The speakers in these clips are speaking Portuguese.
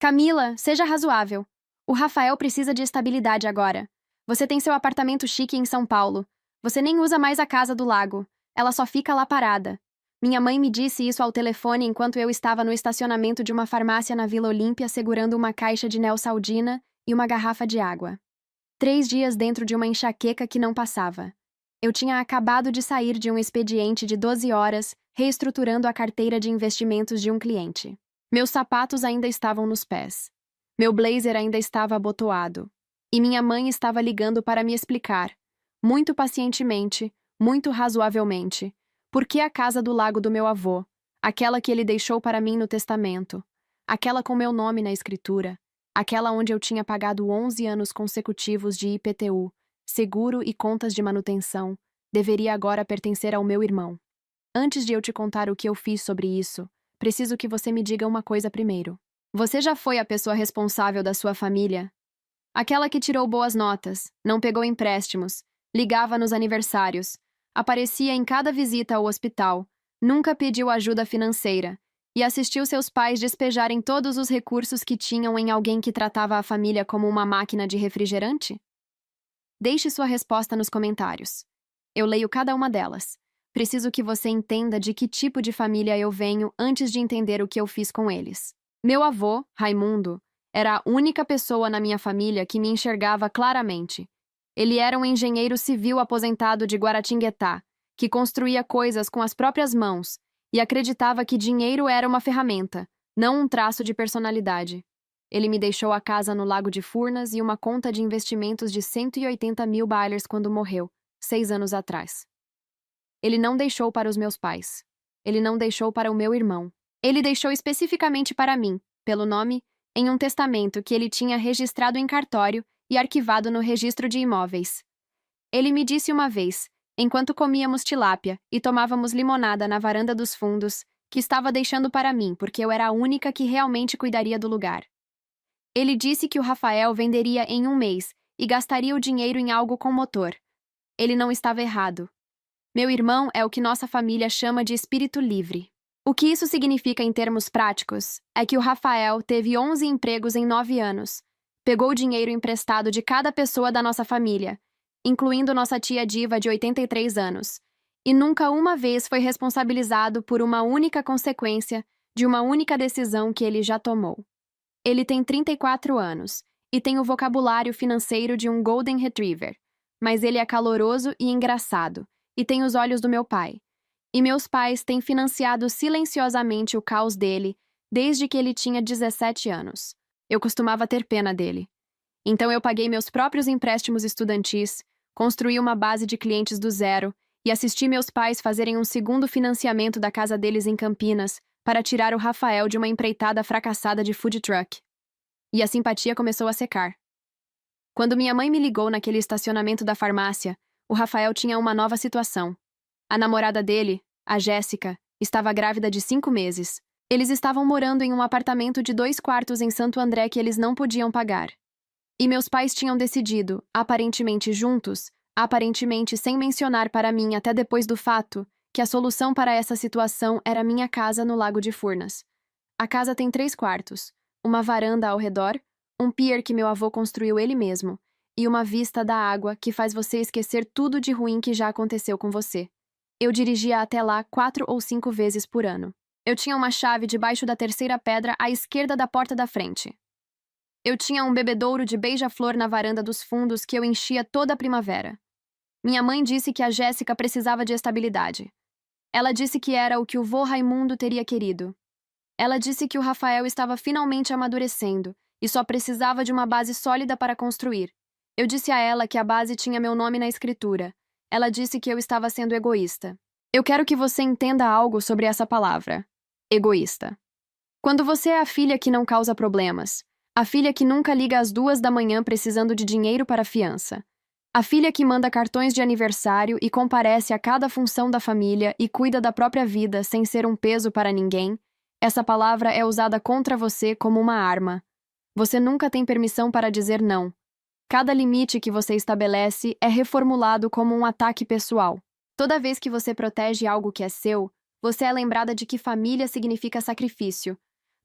Camila, seja razoável. O Rafael precisa de estabilidade agora. Você tem seu apartamento chique em São Paulo. Você nem usa mais a casa do lago. Ela só fica lá parada. Minha mãe me disse isso ao telefone enquanto eu estava no estacionamento de uma farmácia na Vila Olímpia segurando uma caixa de Neosaldina e uma garrafa de água. 3 dias dentro de uma enxaqueca que não passava. Eu tinha acabado de sair de um expediente de 12 horas, reestruturando a carteira de investimentos de um cliente. Meus sapatos ainda estavam nos pés. Meu blazer ainda estava abotoado. E minha mãe estava ligando para me explicar, muito pacientemente, muito razoavelmente, por que a casa do lago do meu avô, aquela que ele deixou para mim no testamento, aquela com meu nome na escritura, aquela onde eu tinha pagado 11 anos consecutivos de IPTU, seguro e contas de manutenção, deveria agora pertencer ao meu irmão. Antes de eu te contar o que eu fiz sobre isso, preciso que você me diga uma coisa primeiro. Você já foi a pessoa responsável da sua família? Aquela que tirou boas notas, não pegou empréstimos, ligava nos aniversários, aparecia em cada visita ao hospital, nunca pediu ajuda financeira e assistiu seus pais despejarem todos os recursos que tinham em alguém que tratava a família como uma máquina de refrigerante? Deixe sua resposta nos comentários. Eu leio cada uma delas. Preciso que você entenda de que tipo de família eu venho antes de entender o que eu fiz com eles. Meu avô, Raimundo, era a única pessoa na minha família que me enxergava claramente. Ele era um engenheiro civil aposentado de Guaratinguetá, que construía coisas com as próprias mãos e acreditava que dinheiro era uma ferramenta, não um traço de personalidade. Ele me deixou a casa no Lago de Furnas e uma conta de investimentos de 180 mil balers quando morreu, 6 anos atrás. Ele não deixou para os meus pais. Ele não deixou para o meu irmão. Ele deixou especificamente para mim, pelo nome, em um testamento que ele tinha registrado em cartório e arquivado no registro de imóveis. Ele me disse uma vez, enquanto comíamos tilápia e tomávamos limonada na varanda dos fundos, que estava deixando para mim porque eu era a única que realmente cuidaria do lugar. Ele disse que o Rafael venderia em 1 mês e gastaria o dinheiro em algo com motor. Ele não estava errado. Meu irmão é o que nossa família chama de espírito livre. O que isso significa em termos práticos é que o Rafael teve 11 empregos em 9 anos, pegou dinheiro emprestado de cada pessoa da nossa família, incluindo nossa tia Diva de 83 anos, e nunca uma vez foi responsabilizado por uma única consequência de uma única decisão que ele já tomou. Ele tem 34 anos e tem o vocabulário financeiro de um Golden Retriever, mas ele é caloroso e engraçado, e tem os olhos do meu pai. E meus pais têm financiado silenciosamente o caos dele desde que ele tinha 17 anos. Eu costumava ter pena dele. Então eu paguei meus próprios empréstimos estudantis, construí uma base de clientes do zero e assisti meus pais fazerem um segundo financiamento da casa deles em Campinas para tirar o Rafael de uma empreitada fracassada de food truck. E a simpatia começou a secar. Quando minha mãe me ligou naquele estacionamento da farmácia, o Rafael tinha uma nova situação. A namorada dele, a Jéssica, estava grávida de 5 meses. Eles estavam morando em um apartamento de 2 quartos em Santo André que eles não podiam pagar. E meus pais tinham decidido, aparentemente juntos, aparentemente sem mencionar para mim até depois do fato, que a solução para essa situação era minha casa no Lago de Furnas. A casa tem 3 quartos, uma varanda ao redor, um pier que meu avô construiu ele mesmo, e uma vista da água que faz você esquecer tudo de ruim que já aconteceu com você. Eu dirigia até lá 4 ou 5 vezes por ano. Eu tinha uma chave debaixo da terceira pedra à esquerda da porta da frente. Eu tinha um bebedouro de beija-flor na varanda dos fundos que eu enchia toda a primavera. Minha mãe disse que a Jéssica precisava de estabilidade. Ela disse que era o que o vô Raimundo teria querido. Ela disse que o Rafael estava finalmente amadurecendo e só precisava de uma base sólida para construir. Eu disse a ela que a base tinha meu nome na escritura. Ela disse que eu estava sendo egoísta. Eu quero que você entenda algo sobre essa palavra. Egoísta. Quando você é a filha que não causa problemas, a filha que nunca liga às 2 da manhã precisando de dinheiro para a fiança, a filha que manda cartões de aniversário e comparece a cada função da família e cuida da própria vida sem ser um peso para ninguém, essa palavra é usada contra você como uma arma. Você nunca tem permissão para dizer não. Cada limite que você estabelece é reformulado como um ataque pessoal. Toda vez que você protege algo que é seu, você é lembrada de que família significa sacrifício.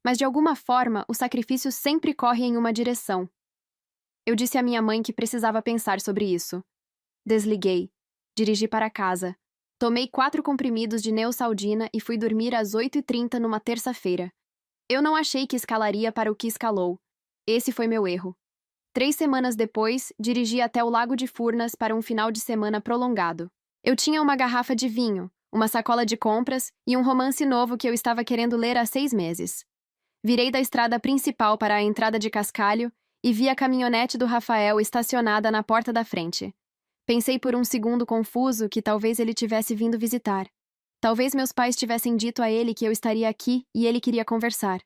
mas de alguma forma o sacrifício sempre corre em uma direção. Eu disse à minha mãe que precisava pensar sobre isso. Desliguei. Dirigi para casa. Tomei 4 comprimidos de Neosaldina e fui dormir às 8h30 numa terça-feira. Eu não achei que escalaria para o que escalou. Esse foi meu erro. 3 semanas depois, dirigi até o Lago de Furnas para um final de semana prolongado. Eu tinha uma garrafa de vinho, uma sacola de compras e um romance novo que eu estava querendo ler há 6 meses. Virei da estrada principal para a entrada de Cascalho e vi a caminhonete do Rafael estacionada na porta da frente. Pensei por um segundo confuso que talvez ele tivesse vindo visitar. Talvez meus pais tivessem dito a ele que eu estaria aqui e ele queria conversar.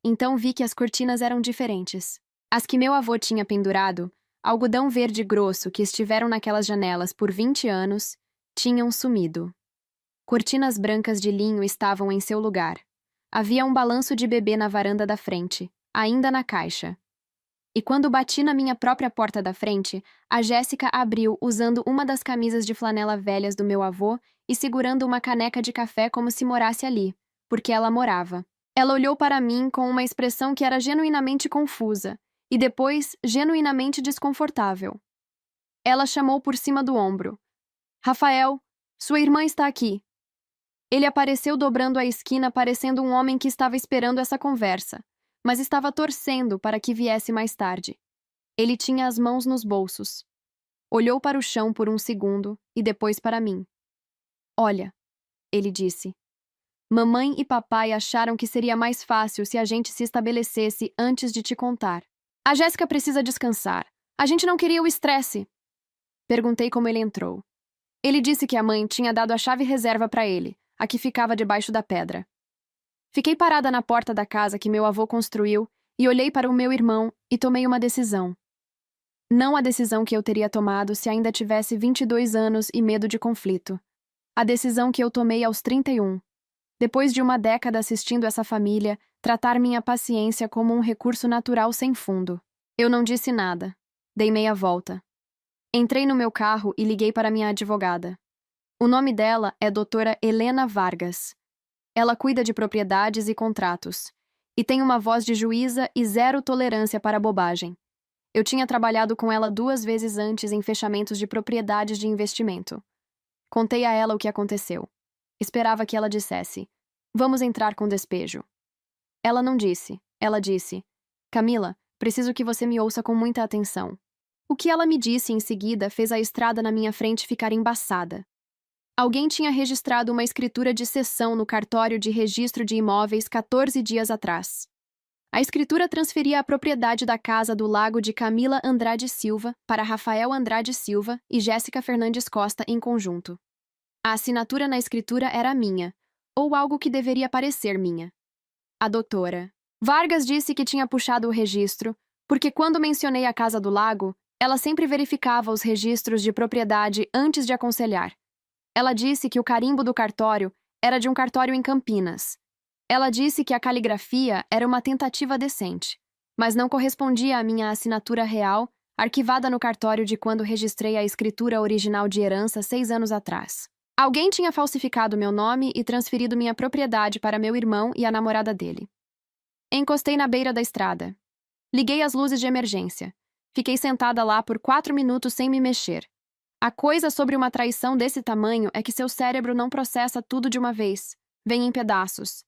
Então vi que as cortinas eram diferentes. As que meu avô tinha pendurado, algodão verde grosso que estiveram naquelas janelas por 20 anos, tinham sumido. Cortinas brancas de linho estavam em seu lugar. Havia um balanço de bebê na varanda da frente, ainda na caixa. E quando bati na minha própria porta da frente, a Jéssica abriu usando uma das camisas de flanela velhas do meu avô e segurando uma caneca de café como se morasse ali, porque ela morava. Ela olhou para mim com uma expressão que era genuinamente confusa, e depois genuinamente desconfortável. Ela chamou por cima do ombro. Rafael, sua irmã está aqui. Ele apareceu dobrando a esquina parecendo um homem que estava esperando essa conversa, mas estava torcendo para que viesse mais tarde. Ele tinha as mãos nos bolsos. Olhou para o chão por um segundo e depois para mim. Olha, ele disse. Mamãe e papai acharam que seria mais fácil se a gente se estabelecesse antes de te contar. A Jéssica precisa descansar. A gente não queria o estresse. Perguntei como ele entrou. Ele disse que a mãe tinha dado a chave reserva para ele, a que ficava debaixo da pedra. Fiquei parada na porta da casa que meu avô construiu e olhei para o meu irmão e tomei uma decisão. Não a decisão que eu teria tomado se ainda tivesse 22 anos e medo de conflito. A decisão que eu tomei aos 31. Depois de uma década assistindo essa família, tratar minha paciência como um recurso natural sem fundo. Eu não disse nada. Dei meia volta. Entrei no meu carro e liguei para minha advogada. O nome dela é Doutora Helena Vargas. Ela cuida de propriedades e contratos. E tem uma voz de juíza e zero tolerância para bobagem. Eu tinha trabalhado com ela 2 vezes antes em fechamentos de propriedades de investimento. Contei a ela o que aconteceu. Esperava que ela dissesse: vamos entrar com despejo. Ela não disse. Ela disse: Camila, preciso que você me ouça com muita atenção. O que ela me disse em seguida fez a estrada na minha frente ficar embaçada. Alguém tinha registrado uma escritura de cessão no cartório de registro de imóveis 14 dias atrás. A escritura transferia a propriedade da casa do Lago de Camila Andrade Silva para Rafael Andrade Silva e Jéssica Fernandes Costa em conjunto. A assinatura na escritura era minha, ou algo que deveria parecer minha. A doutora Vargas disse que tinha puxado o registro, porque quando mencionei a Casa do Lago, ela sempre verificava os registros de propriedade antes de aconselhar. Ela disse que o carimbo do cartório era de um cartório em Campinas. Ela disse que a caligrafia era uma tentativa decente, mas não correspondia à minha assinatura real, arquivada no cartório de quando registrei a escritura original de herança 6 anos atrás. Alguém tinha falsificado meu nome e transferido minha propriedade para meu irmão e a namorada dele. Encostei na beira da estrada. Liguei as luzes de emergência. Fiquei sentada lá por 4 minutos sem me mexer. A coisa sobre uma traição desse tamanho é que seu cérebro não processa tudo de uma vez. Vem em pedaços.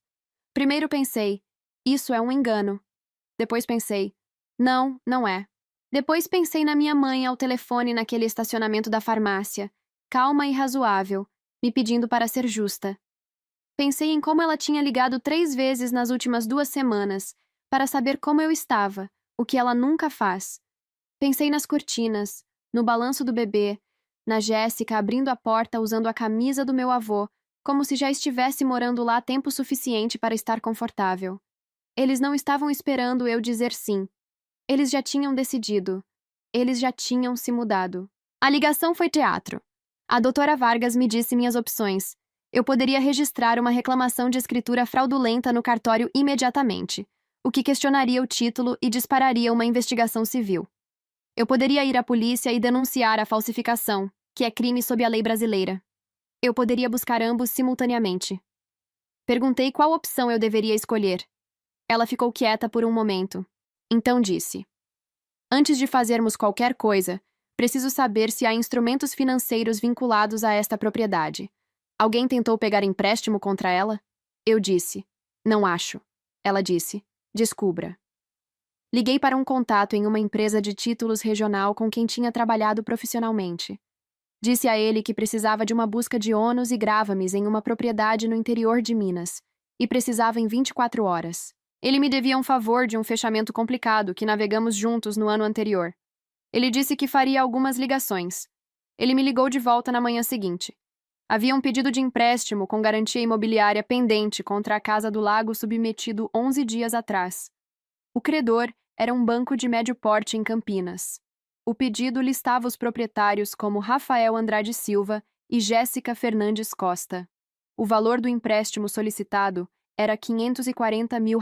Primeiro pensei, isso é um engano. Depois pensei, não, não é. Depois pensei na minha mãe ao telefone naquele estacionamento da farmácia, calma e razoável, me pedindo para ser justa. Pensei em como ela tinha ligado 3 vezes nas últimas 2 semanas, para saber como eu estava, o que ela nunca faz. Pensei nas cortinas, no balanço do bebê, na Jéssica abrindo a porta usando a camisa do meu avô, como se já estivesse morando lá tempo suficiente para estar confortável. Eles não estavam esperando eu dizer sim. Eles já tinham decidido. Eles já tinham se mudado. A ligação foi teatro. A doutora Vargas me disse minhas opções. Eu poderia registrar uma reclamação de escritura fraudulenta no cartório imediatamente, o que questionaria o título e dispararia uma investigação civil. Eu poderia ir à polícia e denunciar a falsificação, que é crime sob a lei brasileira. Eu poderia buscar ambos simultaneamente. Perguntei qual opção eu deveria escolher. Ela ficou quieta por um momento. Então disse: Antes de fazermos qualquer coisa, preciso saber se há instrumentos financeiros vinculados a esta propriedade. Alguém tentou pegar empréstimo contra ela? Eu disse: Não acho. Ela disse: Descubra. Liguei para um contato em uma empresa de títulos regional com quem tinha trabalhado profissionalmente. Disse a ele que precisava de uma busca de ônus e gravames em uma propriedade no interior de Minas, e precisava em 24 horas. Ele me devia um favor de um fechamento complicado que navegamos juntos no ano anterior. Ele disse que faria algumas ligações. Ele me ligou de volta na manhã seguinte. Havia um pedido de empréstimo com garantia imobiliária pendente contra a Casa do Lago submetido 11 dias atrás. O credor era um banco de médio porte em Campinas. O pedido listava os proprietários como Rafael Andrade Silva e Jéssica Fernandes Costa. O valor do empréstimo solicitado era R$ 540 mil.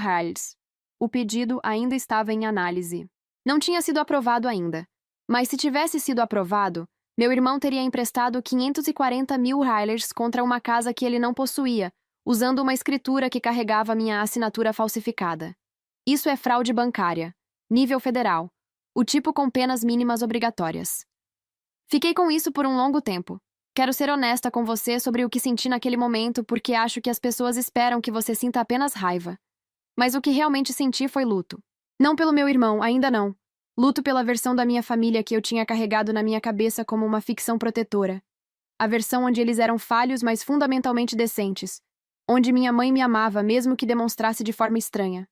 O pedido ainda estava em análise. Não tinha sido aprovado ainda. Mas se tivesse sido aprovado, meu irmão teria emprestado R$ 540 mil contra uma casa que ele não possuía, usando uma escritura que carregava minha assinatura falsificada. Isso é fraude bancária. Nível federal. O tipo com penas mínimas obrigatórias. Fiquei com isso por um longo tempo. Quero ser honesta com você sobre o que senti naquele momento porque acho que as pessoas esperam que você sinta apenas raiva. Mas o que realmente senti foi luto. Não pelo meu irmão, ainda não. Luto pela versão da minha família que eu tinha carregado na minha cabeça como uma ficção protetora. A versão onde eles eram falhos, mas fundamentalmente decentes. Onde minha mãe me amava, mesmo que demonstrasse de forma estranha.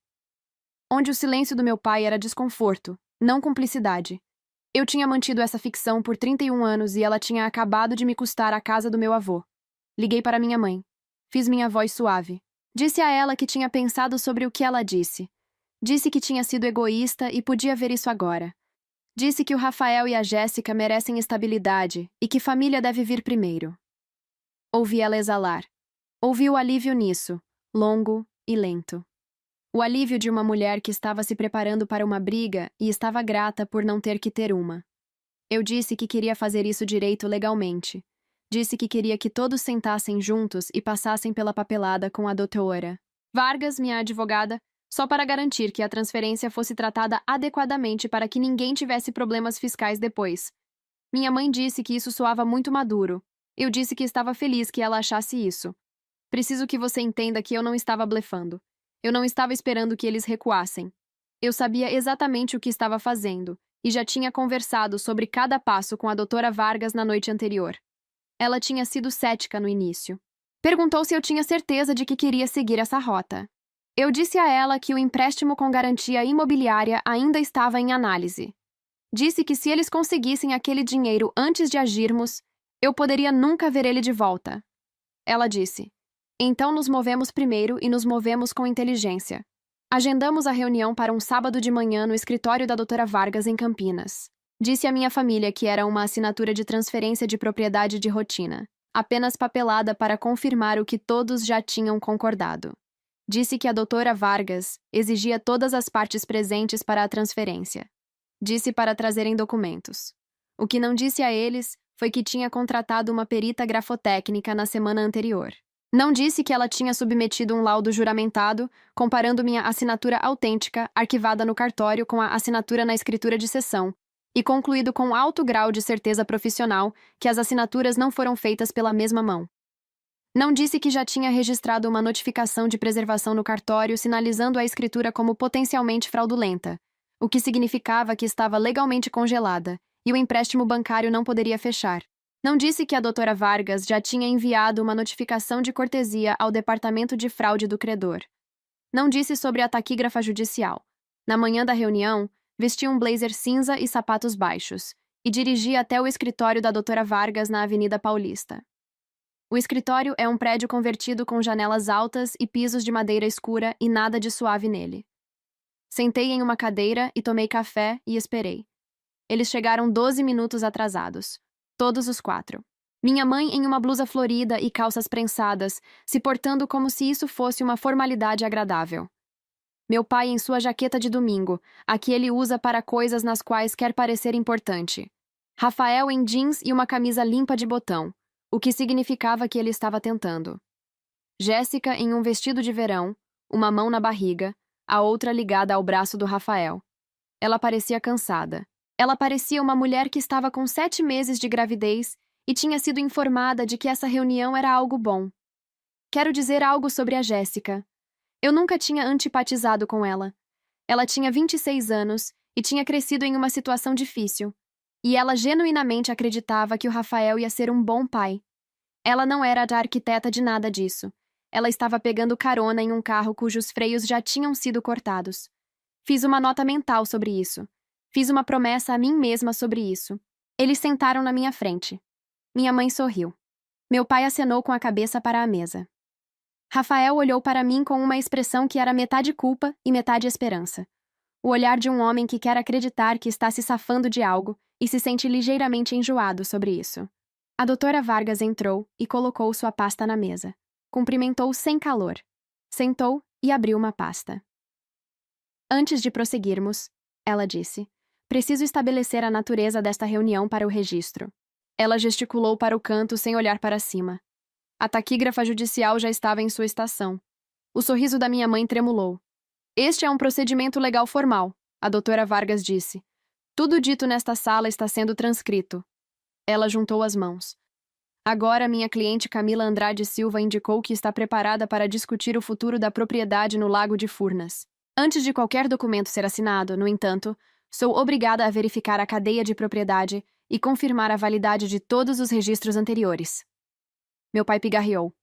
Onde o silêncio do meu pai era desconforto, não cumplicidade. Eu tinha mantido essa ficção por 31 anos e ela tinha acabado de me custar a casa do meu avô. Liguei para minha mãe. Fiz minha voz suave. Disse a ela que tinha pensado sobre o que ela disse. Disse que tinha sido egoísta e podia ver isso agora. Disse que o Rafael e a Jéssica merecem estabilidade e que família deve vir primeiro. Ouvi ela exalar. Ouvi o alívio nisso, longo e lento. O alívio de uma mulher que estava se preparando para uma briga e estava grata por não ter que ter uma. Eu disse que queria fazer isso direito legalmente. Disse que queria que todos sentassem juntos e passassem pela papelada com a doutora Vargas, minha advogada, só para garantir que a transferência fosse tratada adequadamente para que ninguém tivesse problemas fiscais depois. Minha mãe disse que isso soava muito maduro. Eu disse que estava feliz que ela achasse isso. Preciso que você entenda que eu não estava blefando. Eu não estava esperando que eles recuassem. Eu sabia exatamente o que estava fazendo e já tinha conversado sobre cada passo com a doutora Vargas na noite anterior. Ela tinha sido cética no início. Perguntou se eu tinha certeza de que queria seguir essa rota. Eu disse a ela que o empréstimo com garantia imobiliária ainda estava em análise. Disse que se eles conseguissem aquele dinheiro antes de agirmos, eu poderia nunca ver ele de volta. Ela disse: Então nos movemos primeiro e nos movemos com inteligência. Agendamos a reunião para um sábado de manhã no escritório da doutora Vargas em Campinas. Disse à minha família que era uma assinatura de transferência de propriedade de rotina, apenas papelada para confirmar o que todos já tinham concordado. Disse que a doutora Vargas exigia todas as partes presentes para a transferência. Disse para trazerem documentos. O que não disse a eles foi que tinha contratado uma perita grafotécnica na semana anterior. Não disse que ela tinha submetido um laudo juramentado, comparando minha assinatura autêntica, arquivada no cartório, com a assinatura na escritura de cessão, e concluído com alto grau de certeza profissional que as assinaturas não foram feitas pela mesma mão. Não disse que já tinha registrado uma notificação de preservação no cartório sinalizando a escritura como potencialmente fraudulenta, o que significava que estava legalmente congelada, e o empréstimo bancário não poderia fechar. Não disse que a doutora Vargas já tinha enviado uma notificação de cortesia ao Departamento de Fraude do Credor. Não disse sobre a taquígrafa judicial. Na manhã da reunião, vesti um blazer cinza e sapatos baixos, e dirigi até o escritório da doutora Vargas na Avenida Paulista. O escritório é um prédio convertido com janelas altas e pisos de madeira escura e nada de suave nele. Sentei em uma cadeira e tomei café e esperei. Eles chegaram 12 minutos atrasados. Todos os 4. Minha mãe em uma blusa florida e calças prensadas, se portando como se isso fosse uma formalidade agradável. Meu pai em sua jaqueta de domingo, a que ele usa para coisas nas quais quer parecer importante. Rafael em jeans e uma camisa limpa de botão, o que significava que ele estava tentando. Jéssica em um vestido de verão, uma mão na barriga, a outra ligada ao braço do Rafael. Ela parecia cansada. Ela parecia uma mulher que estava com 7 meses de gravidez e tinha sido informada de que essa reunião era algo bom. Quero dizer algo sobre a Jéssica. Eu nunca tinha antipatizado com ela. Ela tinha 26 anos e tinha crescido em uma situação difícil. E ela genuinamente acreditava que o Rafael ia ser um bom pai. Ela não era a arquiteta de nada disso. Ela estava pegando carona em um carro cujos freios já tinham sido cortados. Fiz uma nota mental sobre isso. Fiz uma promessa a mim mesma sobre isso. Eles sentaram na minha frente. Minha mãe sorriu. Meu pai acenou com a cabeça para a mesa. Rafael olhou para mim com uma expressão que era metade culpa e metade esperança. O olhar de um homem que quer acreditar que está se safando de algo e se sente ligeiramente enjoado sobre isso. A doutora Vargas entrou e colocou sua pasta na mesa. Cumprimentou sem calor. Sentou e abriu uma pasta. Antes de prosseguirmos, ela disse, preciso estabelecer a natureza desta reunião para o registro. Ela gesticulou para o canto sem olhar para cima. A taquígrafa judicial já estava em sua estação. O sorriso da minha mãe tremulou. Este é um procedimento legal formal, a doutora Vargas disse. Tudo dito nesta sala está sendo transcrito. Ela juntou as mãos. Agora minha cliente Camila Andrade Silva indicou que está preparada para discutir o futuro da propriedade no Lago de Furnas. Antes de qualquer documento ser assinado, no entanto, sou obrigada a verificar a cadeia de propriedade e confirmar a validade de todos os registros anteriores. Meu pai pigarreou.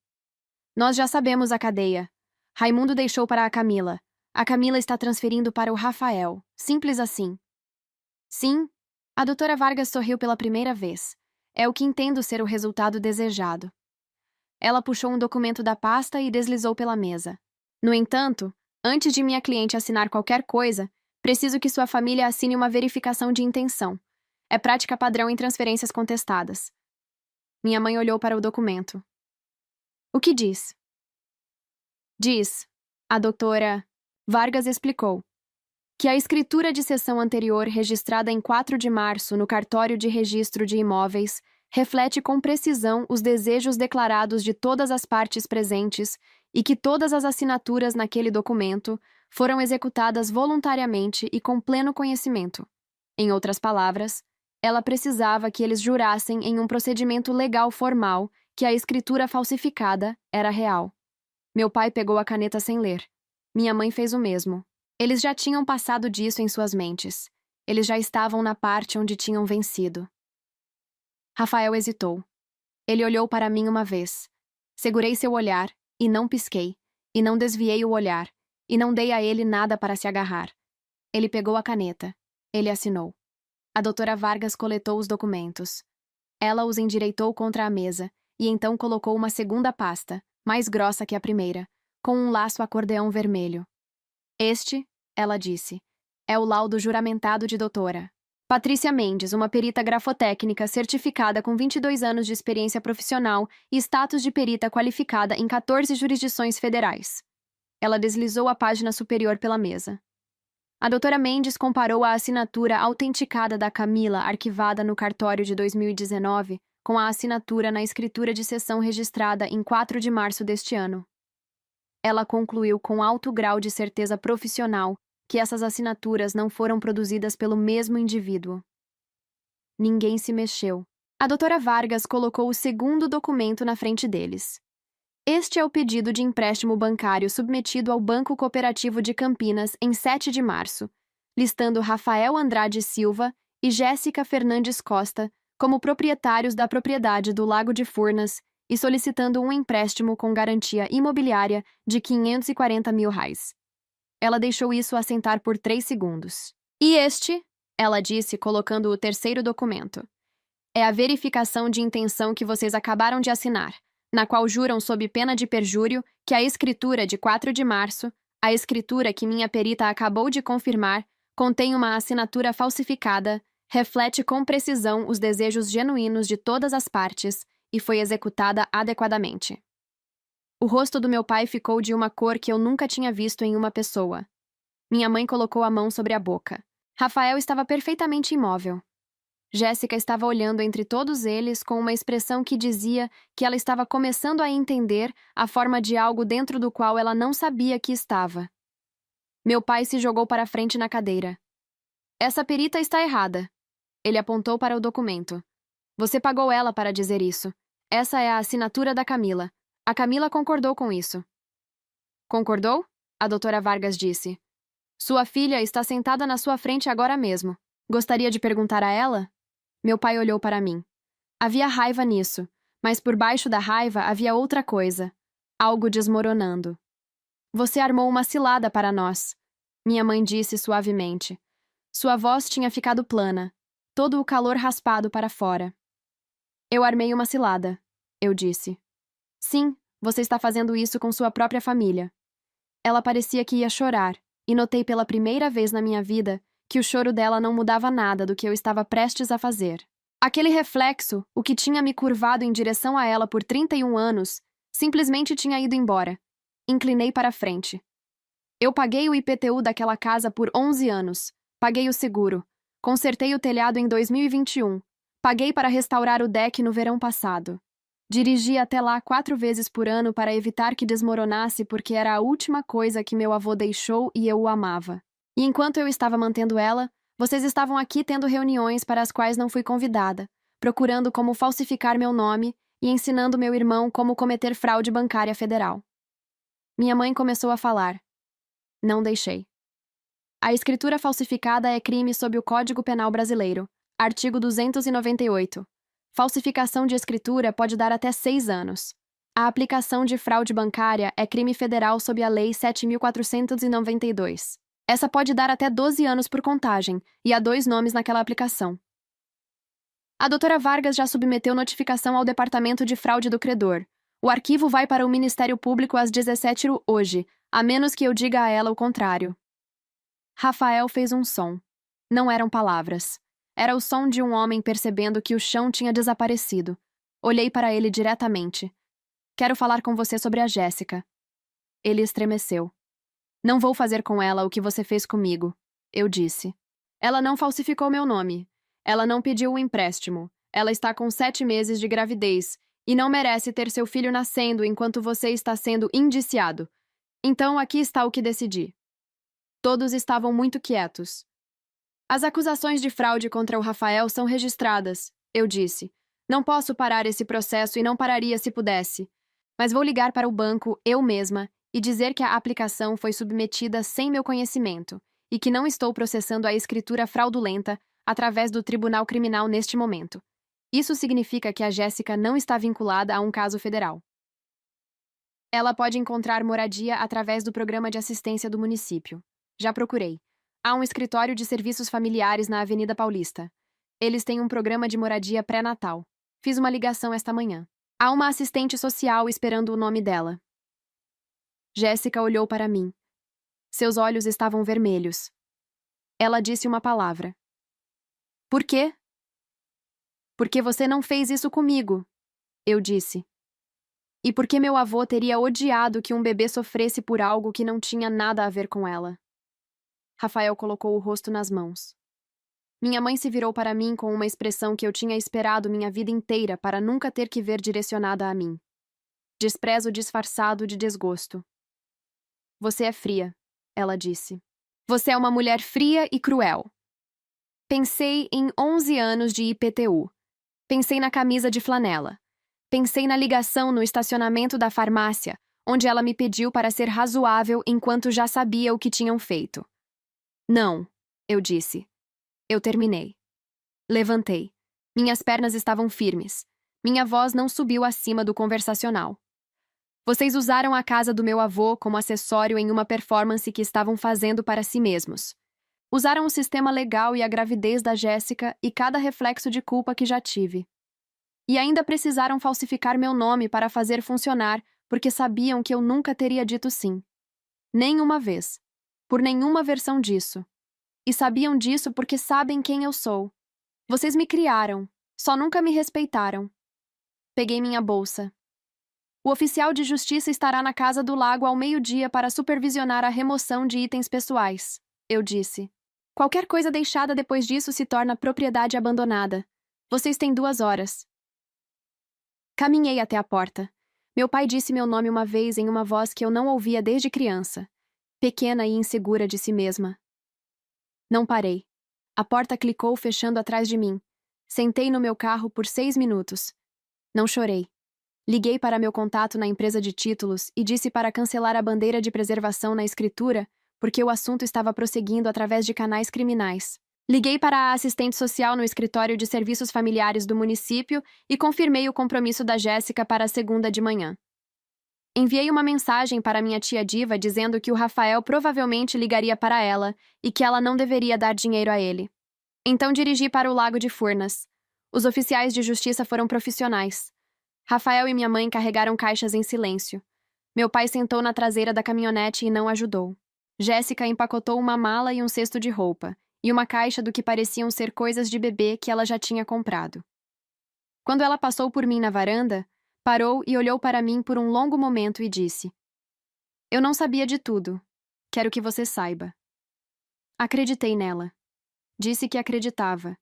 Nós já sabemos a cadeia. Raimundo deixou para a Camila. A Camila está transferindo para o Rafael. Simples assim. Sim, a doutora Vargas sorriu pela primeira vez. É o que entendo ser o resultado desejado. Ela puxou um documento da pasta e deslizou pela mesa. No entanto, antes de minha cliente assinar qualquer coisa, preciso que sua família assine uma verificação de intenção. É prática padrão em transferências contestadas. Minha mãe olhou para o documento. O que diz? Diz, a doutora Vargas explicou, que a escritura de cessão anterior registrada em 4 de março no cartório de registro de imóveis reflete com precisão os desejos declarados de todas as partes presentes e que todas as assinaturas naquele documento foram executadas voluntariamente e com pleno conhecimento. Em outras palavras, ela precisava que eles jurassem em um procedimento legal formal que a escritura falsificada era real. Meu pai pegou a caneta sem ler. Minha mãe fez o mesmo. Eles já tinham passado disso em suas mentes. Eles já estavam na parte onde tinham vencido. Rafael hesitou. Ele olhou para mim uma vez. Segurei seu olhar, e não pisquei, e não desviei o olhar, e não dei a ele nada para se agarrar. Ele pegou a caneta. Ele assinou. A doutora Vargas coletou os documentos. Ela os endireitou contra a mesa, e então colocou uma segunda pasta, mais grossa que a primeira, com um laço acordeão vermelho. Este, ela disse, é o laudo juramentado de doutora Patrícia Mendes, uma perita grafotécnica certificada com 22 anos de experiência profissional e status de perita qualificada em 14 jurisdições federais. Ela deslizou a página superior pela mesa. A doutora Mendes comparou a assinatura autenticada da Camila, arquivada no cartório de 2019, com a assinatura na escritura de cessão registrada em 4 de março deste ano. Ela concluiu com alto grau de certeza profissional que essas assinaturas não foram produzidas pelo mesmo indivíduo. Ninguém se mexeu. A doutora Vargas colocou o segundo documento na frente deles. Este é o pedido de empréstimo bancário submetido ao Banco Cooperativo de Campinas em 7 de março, listando Rafael Andrade Silva e Jéssica Fernandes Costa como proprietários da propriedade do Lago de Furnas e solicitando um empréstimo com garantia imobiliária de R$ 540 mil. Ela deixou isso assentar por 3 segundos. E este, ela disse, colocando o terceiro documento, é a verificação de intenção que vocês acabaram de assinar, na qual juram sob pena de perjúrio que a escritura de 4 de março, a escritura que minha perita acabou de confirmar, contém uma assinatura falsificada, reflete com precisão os desejos genuínos de todas as partes e foi executada adequadamente. O rosto do meu pai ficou de uma cor que eu nunca tinha visto em uma pessoa. Minha mãe colocou a mão sobre a boca. Rafael estava perfeitamente imóvel. Jéssica estava olhando entre todos eles com uma expressão que dizia que ela estava começando a entender a forma de algo dentro do qual ela não sabia que estava. Meu pai se jogou para frente na cadeira. Essa perita está errada. Ele apontou para o documento. Você pagou ela para dizer isso. Essa é a assinatura da Camila. A Camila concordou com isso. Concordou? A doutora Vargas disse. Sua filha está sentada na sua frente agora mesmo. Gostaria de perguntar a ela? Meu pai olhou para mim. Havia raiva nisso, mas por baixo da raiva havia outra coisa. Algo desmoronando. Você armou uma cilada para nós, minha mãe disse suavemente. Sua voz tinha ficado plana, todo o calor raspado para fora. Eu armei uma cilada, eu disse. Sim, você está fazendo isso com sua própria família. Ela parecia que ia chorar, e notei pela primeira vez na minha vida que o choro dela não mudava nada do que eu estava prestes a fazer. Aquele reflexo, o que tinha me curvado em direção a ela por 31 anos, simplesmente tinha ido embora. Inclinei para frente. Eu paguei o IPTU daquela casa por 11 anos. Paguei o seguro. Consertei o telhado em 2021. Paguei para restaurar o deck no verão passado. Dirigi até lá 4 vezes por ano para evitar que desmoronasse porque era a última coisa que meu avô deixou e eu o amava. E enquanto eu estava mantendo ela, vocês estavam aqui tendo reuniões para as quais não fui convidada, procurando como falsificar meu nome e ensinando meu irmão como cometer fraude bancária federal. Minha mãe começou a falar. Não deixei. A escritura falsificada é crime sob o Código Penal Brasileiro, artigo 298. Falsificação de escritura pode dar até 6 anos. A aplicação de fraude bancária é crime federal sob a Lei 7.492. Essa pode dar até 12 anos por contagem, e há 2 nomes naquela aplicação. A doutora Vargas já submeteu notificação ao Departamento de Fraude do Credor. O arquivo vai para o Ministério Público às 17h hoje, a menos que eu diga a ela o contrário. Rafael fez um som. Não eram palavras. Era o som de um homem percebendo que o chão tinha desaparecido. Olhei para ele diretamente. Quero falar com você sobre a Jéssica. Ele estremeceu. Não vou fazer com ela o que você fez comigo, eu disse. Ela não falsificou meu nome. Ela não pediu o empréstimo. Ela está com 7 meses de gravidez e não merece ter seu filho nascendo enquanto você está sendo indiciado. Então aqui está o que decidi. Todos estavam muito quietos. As acusações de fraude contra o Rafael são registradas, eu disse. Não posso parar esse processo e não pararia se pudesse. Mas vou ligar para o banco, eu mesma, e dizer que a aplicação foi submetida sem meu conhecimento e que não estou processando a escritura fraudulenta através do Tribunal Criminal neste momento. Isso significa que a Jéssica não está vinculada a um caso federal. Ela pode encontrar moradia através do programa de assistência do município. Já procurei. Há um escritório de serviços familiares na Avenida Paulista. Eles têm um programa de moradia pré-natal. Fiz uma ligação esta manhã. Há uma assistente social esperando o nome dela. Jéssica olhou para mim. Seus olhos estavam vermelhos. Ela disse uma palavra. Por quê? Porque você não fez isso comigo, eu disse. E porque meu avô teria odiado que um bebê sofresse por algo que não tinha nada a ver com ela. Rafael colocou o rosto nas mãos. Minha mãe se virou para mim com uma expressão que eu tinha esperado minha vida inteira para nunca ter que ver direcionada a mim. Desprezo disfarçado de desgosto. Você é fria, ela disse. Você é uma mulher fria e cruel. Pensei em 11 anos de IPTU. Pensei na camisa de flanela. Pensei na ligação no estacionamento da farmácia, onde ela me pediu para ser razoável enquanto já sabia o que tinham feito. Não, eu disse. Eu terminei. Levantei. Minhas pernas estavam firmes. Minha voz não subiu acima do conversacional. Vocês usaram a casa do meu avô como acessório em uma performance que estavam fazendo para si mesmos. Usaram o sistema legal e a gravidez da Jéssica e cada reflexo de culpa que já tive. E ainda precisaram falsificar meu nome para fazer funcionar, porque sabiam que eu nunca teria dito sim. Nem uma vez. Por nenhuma versão disso. E sabiam disso porque sabem quem eu sou. Vocês me criaram, só nunca me respeitaram. Peguei minha bolsa. O oficial de justiça estará na Casa do Lago ao meio-dia para supervisionar a remoção de itens pessoais, eu disse. Qualquer coisa deixada depois disso se torna propriedade abandonada. Vocês têm 2 horas. Caminhei até a porta. Meu pai disse meu nome uma vez em uma voz que eu não ouvia desde criança. pequena e insegura de si mesma. Não parei. A porta clicou fechando atrás de mim. Sentei no meu carro por 6 minutos. Não chorei. Liguei para meu contato na empresa de títulos e disse para cancelar a bandeira de preservação na escritura, porque o assunto estava prosseguindo através de canais criminais. Liguei para a assistente social no escritório de serviços familiares do município e confirmei o compromisso da Jéssica para a segunda de manhã. Enviei uma mensagem para minha tia Diva dizendo que o Rafael provavelmente ligaria para ela e que ela não deveria dar dinheiro a ele. Então dirigi para o Lago de Furnas. Os oficiais de justiça foram profissionais. Rafael e minha mãe carregaram caixas em silêncio. Meu pai sentou na traseira da caminhonete e não ajudou. Jéssica empacotou uma mala e um cesto de roupa, e uma caixa do que pareciam ser coisas de bebê que ela já tinha comprado. Quando ela passou por mim na varanda, parou e olhou para mim por um longo momento e disse: "Eu não sabia de tudo. Quero que você saiba." Acreditei nela. Disse que acreditava.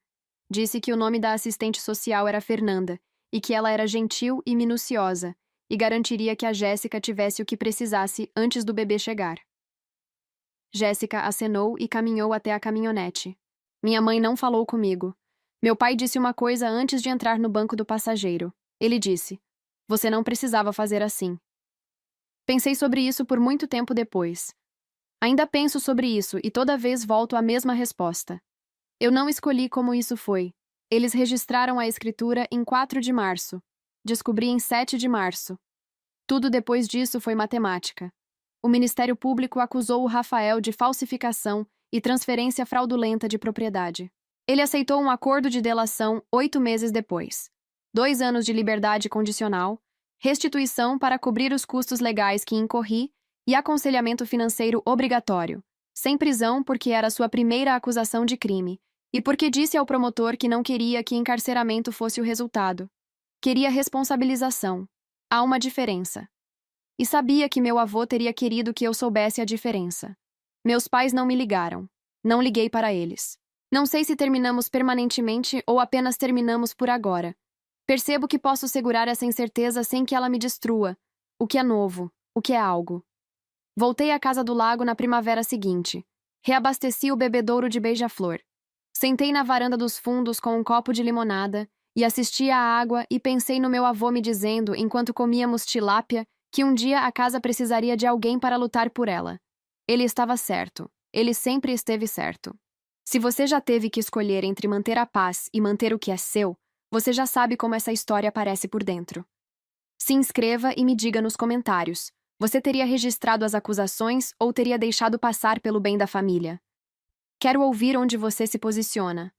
Disse que o nome da assistente social era Fernanda e que ela era gentil e minuciosa e garantiria que a Jéssica tivesse o que precisasse antes do bebê chegar. Jéssica acenou e caminhou até a caminhonete. Minha mãe não falou comigo. Meu pai disse uma coisa antes de entrar no banco do passageiro. Ele disse: "Você não precisava fazer assim." Pensei sobre isso por muito tempo depois. Ainda penso sobre isso e toda vez volto à mesma resposta. Eu não escolhi como isso foi. Eles registraram a escritura em 4 de março. Descobri em 7 de março. Tudo depois disso foi matemática. O Ministério Público acusou o Rafael de falsificação e transferência fraudulenta de propriedade. Ele aceitou um acordo de delação 8 meses depois. 2 anos de liberdade condicional, restituição para cobrir os custos legais que incorri e aconselhamento financeiro obrigatório, sem prisão porque era sua primeira acusação de crime, e porque disse ao promotor que não queria que encarceramento fosse o resultado. Queria responsabilização. Há uma diferença. E sabia que meu avô teria querido que eu soubesse a diferença. Meus pais não me ligaram. Não liguei para eles. Não sei se terminamos permanentemente ou apenas terminamos por agora. Percebo que posso segurar essa incerteza sem que ela me destrua. O que é novo, o que é algo. Voltei à casa do lago na primavera seguinte. Reabasteci o bebedouro de beija-flor. Sentei na varanda dos fundos com um copo de limonada e assisti à água e pensei no meu avô me dizendo, enquanto comíamos tilápia, que um dia a casa precisaria de alguém para lutar por ela. Ele estava certo. Ele sempre esteve certo. Se você já teve que escolher entre manter a paz e manter o que é seu, você já sabe como essa história aparece por dentro. Se inscreva e me diga nos comentários. Você teria registrado as acusações ou teria deixado passar pelo bem da família? Quero ouvir onde você se posiciona.